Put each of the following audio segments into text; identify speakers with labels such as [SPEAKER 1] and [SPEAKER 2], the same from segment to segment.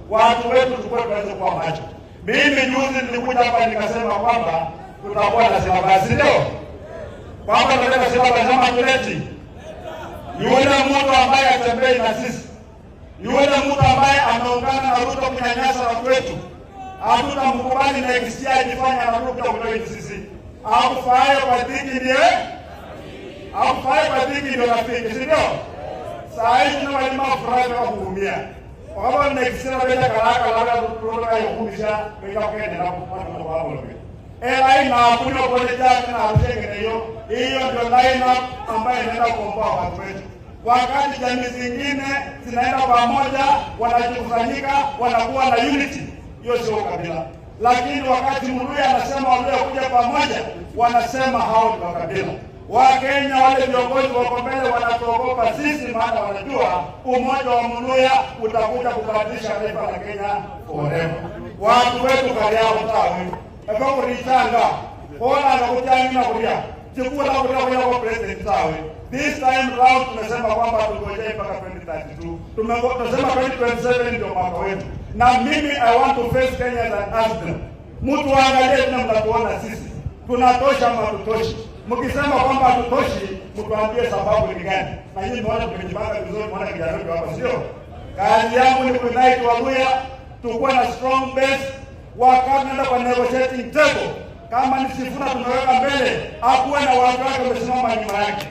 [SPEAKER 1] watu wetu tukue tuweze kuwa macho. Mimi juzi nilikuja hapa nikasema kwamba tutakuwa na syllabus, ndio kwamba tunataka syllabus kama tuleti. Yule mtu ambaye atembei na sisi, yule mtu ambaye ameungana na Ruto kunyanyasa watu wetu, hatutamkubali na ikisia ajifanya na Ruto kutoka sisi. Hakufaye kwa dhiki ndiye, hakufaye kwa dhiki ndio rafiki, si ndio? Saa hii tuna walima furaha kwa kuhumia. Kwa sababu na ikisia bila karaka labda kutoka yukumisha bila kwenda na kupata kwa hapo. Line up kuna politics na arjenge hiyo ndio line up ambayo inaenda kuomba watu wetu. Wakati jamii zingine zinaenda pamoja, wanajikusanyika, wanakuwa na unity, hiyo sio kabila. Lakini wakati Muluya anasema wale kuja pamoja, wanasema hao ni kabila. Wakenya wale viongozi wako mbele wanatuogopa sisi, maana wanajua umoja wa Muluya utakuja kubadilisha taifa la Kenya forever. Watu wetu kaliao tawe eko kuritanga kola na kutani na kuria chukua na kuria kwa president tawe. This time round tumesema kwamba tungoje mpaka 2032. Tumesema 2027 ndio mwaka wetu. Na mimi I want to face Kenya and ask them, mtu angalie tena mtatuona sisi tunatosha ama tutoshi. Mkisema kwamba hatutoshi, mtuambie sababu ni gani. Na hii ndio tumejipanga vizuri, maana kijana hapa sio. Kazi yangu ni kunai Waluya tukuwa na strong base. Wakati nenda kwa negotiating table, kama ni Sifuna tunaweka mbele, hakuwe na watu wake wamesimama nyuma yake.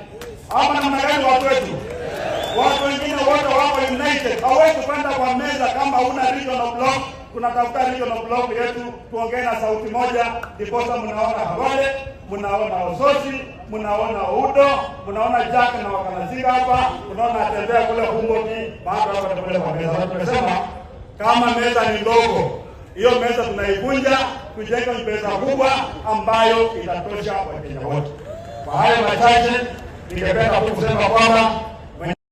[SPEAKER 1] Ama namna gani watu wetu? Watu wengine wote wako united. Hawezi kwenda kwa meza kama huna regional block. Tunatafuta regional block yetu, tuongee na sauti moja, ndiposa mnaona Habale, mnaona Ososi, mnaona Udo, mnaona Jack na wakanazika hapa, mnaona atembea kule Humboki, baada hapa tupeleke kwa meza. Tunasema kama meza ni ndogo, hiyo meza tunaivunja, tujenga meza kubwa ambayo itatosha Wakenya wote. Kwa hayo machache ningependa kusema kwamba